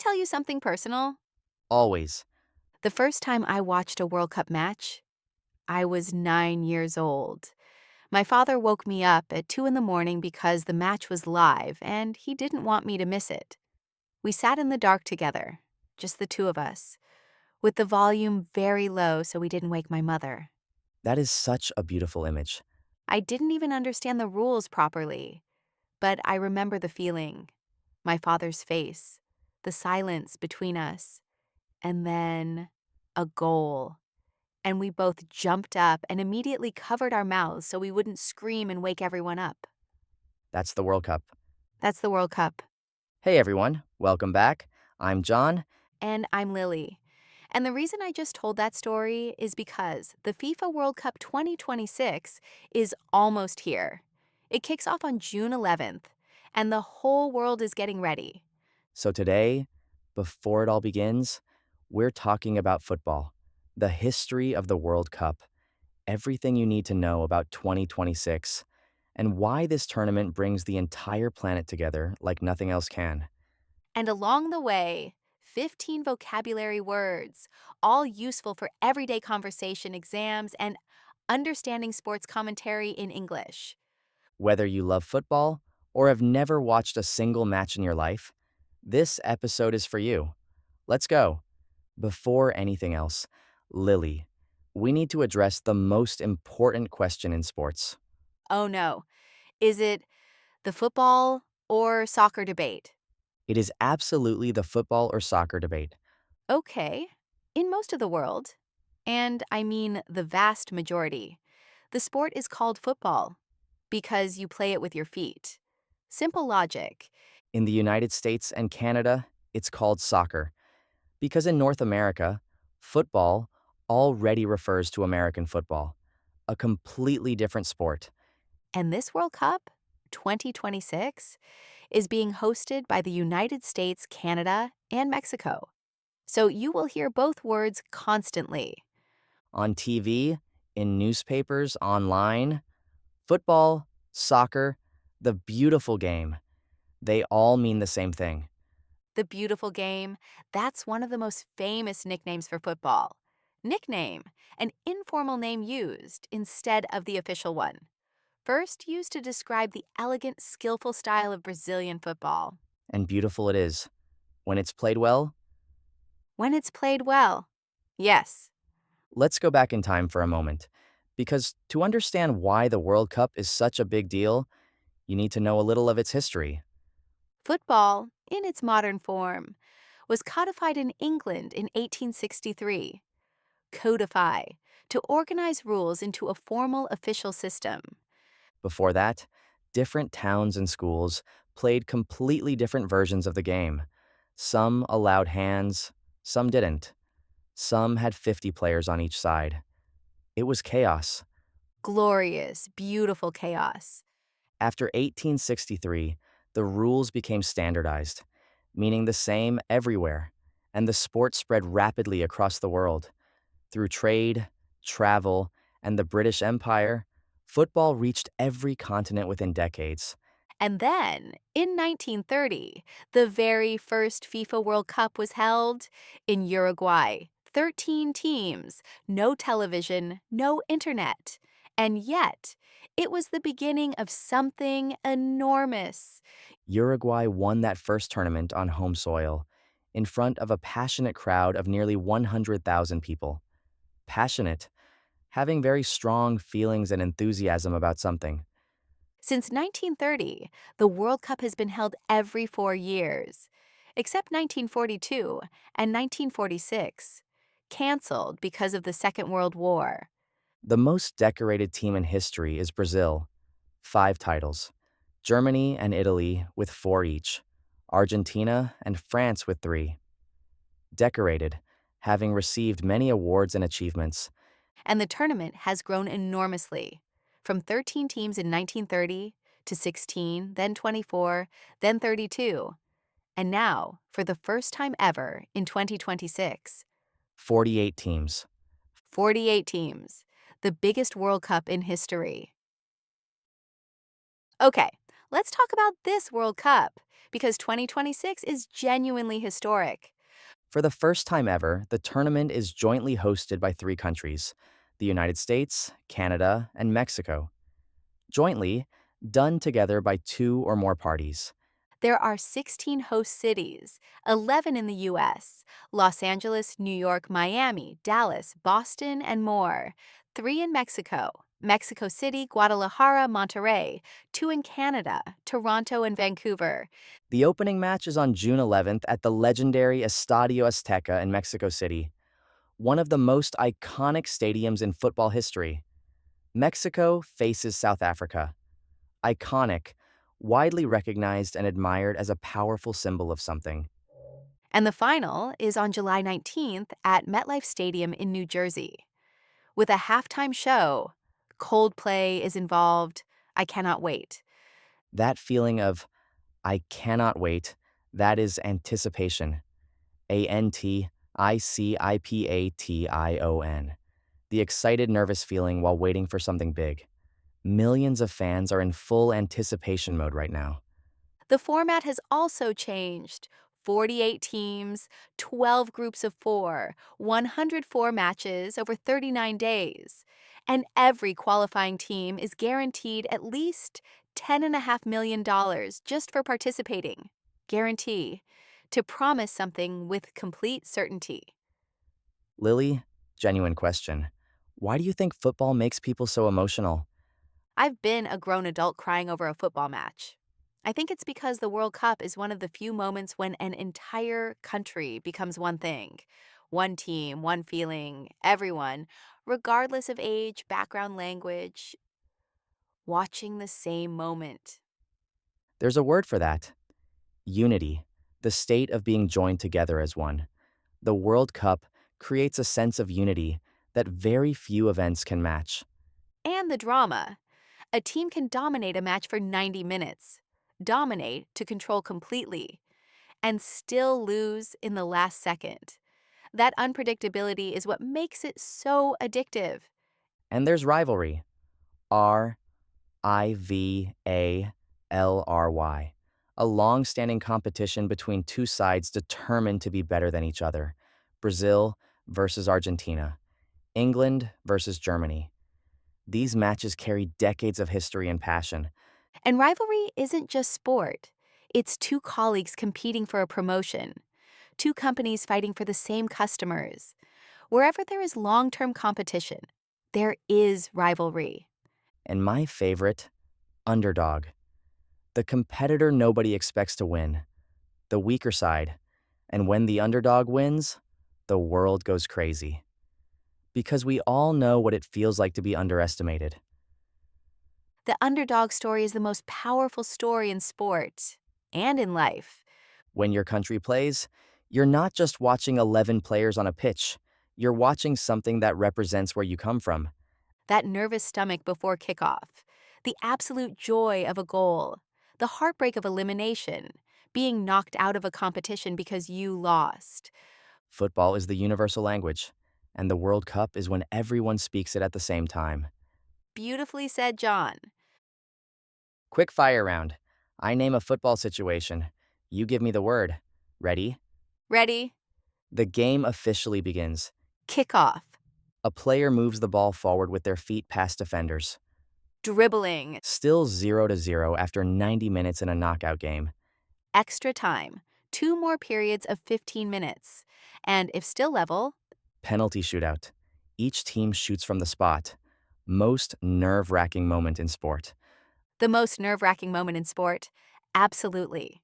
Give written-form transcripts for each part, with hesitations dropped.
tell you something personal? Always. The first time I watched a World Cup match, I was 9 years old. My father woke me up at 2 in the morning because the match was live and he didn't want me to miss it. We sat in the dark together, just the two of us, with the volume very low so we didn't wake my mother. That is such a beautiful image. I didn't even understand the rules properly, but I remember the feeling, my father's face, the silence between us, and then a goal. And we both jumped up and immediately covered our mouths so we wouldn't scream and wake everyone up. That's the World Cup. That's the World Cup. Hey everyone, welcome back. I'm John. And I'm Lily. And the reason I just told that story is because the FIFA World Cup 2026 is almost here. It kicks off on June 11th, and the whole world is getting ready. So today, before it all begins, we're talking about football, the history of the World Cup, everything you need to know about 2026, and why this tournament brings the entire planet together like nothing else can. And along the way, 15 vocabulary words, all useful for everyday conversation, exams, and understanding sports commentary in English. Whether you love football or have never watched a single match in your life, this episode is for you. Let's go. Before anything else, Lily, we need to address the most important question in sports. Oh no, is it the football or soccer debate? It is absolutely the football or soccer debate. Okay, in most of the world, and I mean the vast majority, the sport is called football because you play it with your feet. Simple logic. In the United States and Canada, it's called soccer, because in North America, football already refers to American football, a completely different sport. And this World Cup, 2026, is being hosted by the United States, Canada, and Mexico. So you will hear both words constantly. On TV, in newspapers, online, football, soccer, the beautiful game, they all mean the same thing. The beautiful game, that's one of the most famous nicknames for football. Nickname, an informal name used instead of the official one. First used to describe the elegant, skillful style of Brazilian football. And beautiful it is. When it's played well, When it's played well. Yes, let's go back in time for a moment. Because to understand why the World Cup is such a big deal, you need to know a little of its history. football, in its modern form, was codified in England in 1863. Codify, to organize rules into a formal official system. Before that, different towns and schools played completely different versions of the game. Some allowed hands, some didn't. Some had 50 players on each side. It was chaos. Glorious, beautiful chaos. After 1863, the rules became standardized, meaning the same everywhere, and the sport spread rapidly across the world. Through trade, travel, and the British Empire, football reached every continent within decades. And then, in 1930, the very first FIFA World Cup was held in Uruguay. 13 teams, no television, no internet. And yet, it was the beginning of something enormous. Uruguay won that first tournament on home soil, in front of a passionate crowd of nearly 100,000 people. Passionate, having very strong feelings and enthusiasm about something. Since 1930, the World Cup has been held every 4 years, except 1942 and 1946, canceled because of the Second World War. The most decorated team in history is Brazil, 5 titles. Germany and Italy with 4 each. Argentina and France with 3. Decorated, having received many awards and achievements. And the tournament has grown enormously, from 13 teams in 1930 to 16, then 24, then 32, and now, for the first time ever in 2026, 48 teams. 48 teams, the biggest World Cup in history. Okay, let's talk about this World Cup. because 2026 is genuinely historic. For the first time ever, the tournament is jointly hosted by three countries: the United States, Canada, and Mexico. Jointly, done together by two or more parties. There are 16 host cities, 11 in the US: Los Angeles, New York, Miami, Dallas, Boston, and more. 3 in Mexico: Mexico City, Guadalajara, Monterrey. 2 in Canada: Toronto and Vancouver. The opening match is on June 11th at the legendary Estadio Azteca in Mexico City, one of the most iconic stadiums in football history. Mexico faces South Africa. Iconic, widely recognized and admired as a powerful symbol of something. And the final is on July 19th at MetLife Stadium in New Jersey. With a halftime show, Coldplay is involved. I cannot wait. That feeling of, I cannot wait, that is anticipation. Anticipation. The excited, nervous feeling while waiting for something big. Millions of fans are in full anticipation mode right now. The format has also changed. 48 teams, 12 groups of 4, 104 matches over 39 days. And every qualifying team is guaranteed at least $10.5 million just for participating. Guarantee. To promise something with complete certainty. Lily, genuine question. Why do you think football makes people so emotional? I've been a grown adult crying over a football match. I think it's because the World Cup is one of the few moments when an entire country becomes one thing. One team, one feeling, everyone, regardless of age, background, language, watching the same moment. There's a word for that: unity, the state of being joined together as one. The World Cup creates a sense of unity that very few events can match. And the drama. A team can dominate a match for 90 minutes, dominate to control completely, and still lose in the last second. That unpredictability is what makes it so addictive. And there's rivalry. rivalry. A long standing competition between two sides determined to be better than each other. Brazil versus Argentina. England versus Germany. These matches carry decades of history and passion. And rivalry isn't just sport, it's two colleagues competing for a promotion, two companies fighting for the same customers. Wherever there is long term competition, there is rivalry. And my favorite, underdog. The competitor nobody expects to win. The weaker side. And when the underdog wins, the world goes crazy. Because we all know what it feels like to be underestimated. The underdog story is the most powerful story in sport and in life. When your country plays, you're not just watching 11 players on a pitch. You're watching something that represents where you come from. That nervous stomach before kickoff, the absolute joy of a goal, the heartbreak of elimination, being knocked out of a competition because you lost. Football is the universal language, and the World Cup is when everyone speaks it at the same time. Beautifully said, John. Quick fire round. I name a football situation. You give me the word. Ready? Ready? The game officially begins. Kickoff. A player moves the ball forward with their feet past defenders. Dribbling. Still 0-0 after 90 minutes in a knockout game. Extra time. 2 more periods of 15 minutes. And if still level, Penalty shootout. Each team shoots from the spot. Most nerve-wracking moment in sport. the most nerve-wracking moment in sport? Absolutely.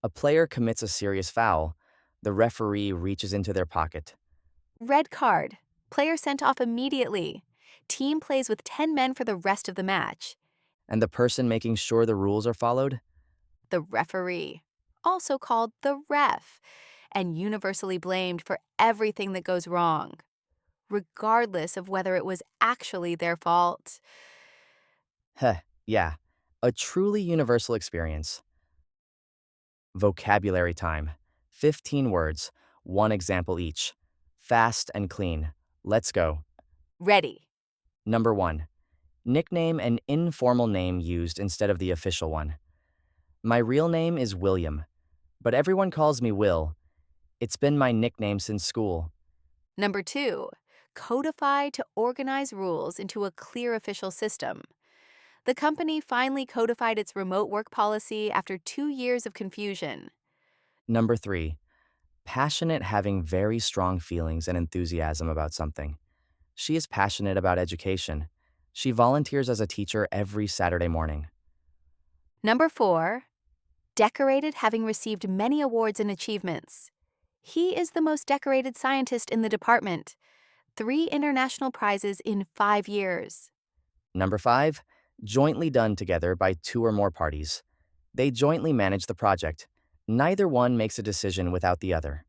A player commits a serious foul. The referee reaches into their pocket. Red card. Player sent off immediately. Team plays with 10 men for the rest of the match. And the person making sure the rules are followed? The referee, also called the ref, and universally blamed for everything that goes wrong, regardless of whether it was actually their fault. Heh, yeah. A truly universal experience. Vocabulary time. 15 words, one example each. Fast and clean. Let's go. Ready. Number 1. Nickname and informal name used instead of the official one. My real name is William, but everyone calls me Will. It's been my nickname since school. Number 2, codify to organize rules into a clear official system. The company finally codified its remote work policy after 2 years of confusion. Number 3, passionate, having very strong feelings and enthusiasm about something. She is passionate about education. She volunteers as a teacher every Saturday morning. Number 4, decorated, having received many awards and achievements. He is the most decorated scientist in the department, 3 international prizes in 5 years. Number 5, jointly done together by 2 or more parties. They jointly manage the project. Neither one makes a decision without the other.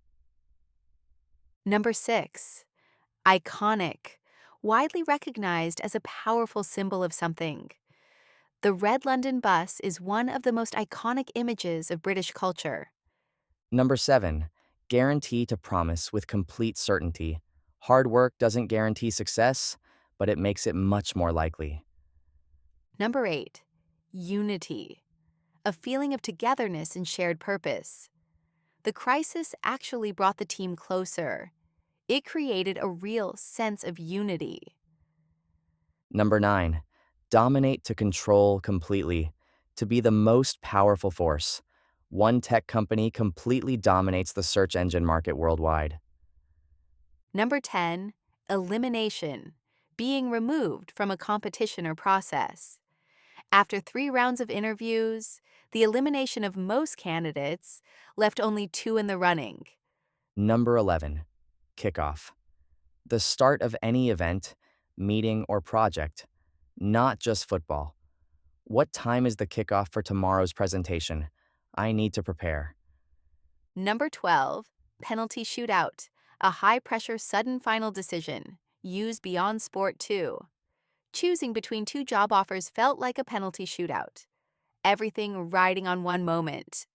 Number 6, iconic, widely recognized as a powerful symbol of something. The Red London bus is one of the most iconic images of British culture. Number 7, guarantee to promise with complete certainty. Hard work doesn't guarantee success, but it makes it much more likely. Number 8, unity, a feeling of togetherness and shared purpose. The crisis actually brought the team closer. It created a real sense of unity. Number 9, dominate to control completely, to be the most powerful force. One tech company completely dominates the search engine market worldwide. Number 10, elimination, being removed from a competition or process. After 3 rounds of interviews, the elimination of most candidates left only 2 in the running. Number 11, kickoff. The start of any event, meeting, or project, not just football. What time is the kickoff for tomorrow's presentation? I need to prepare. Number 12, penalty shootout, a high-pressure sudden final decision, used beyond sport too. Choosing between 2 job offers felt like a penalty shootout. Everything riding on one moment.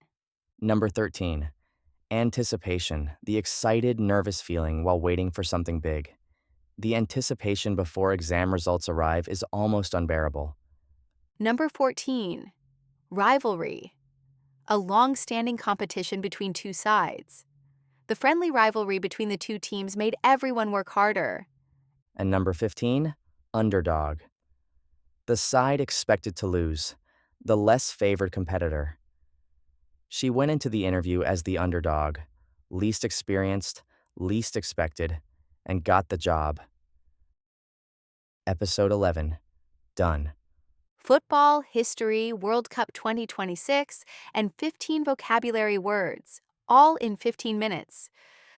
Number 13, anticipation, the excited, nervous feeling while waiting for something big. The anticipation before exam results arrive is almost unbearable. Number 14, rivalry, a long-standing competition between 2 sides. The friendly rivalry between the 2 teams made everyone work harder. And number 15, underdog. The side expected to lose, the less favored competitor. She went into the interview as the underdog, least experienced, least expected, and got the job. Episode 11, done. Football, history, World Cup 2026, and 15 vocabulary words, all in 15 minutes.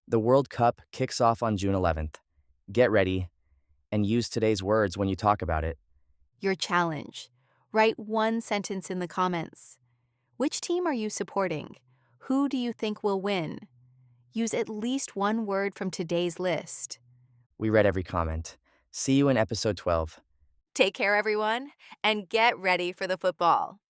The World Cup kicks off on June 11th. Get ready and use today's words when you talk about it. Your challenge. Write 1 sentence in the comments. Which team are you supporting? Who do you think will win? Use at least 1 word from today's list. We read every comment. See you in episode 12. Take care, everyone, and get ready for the football.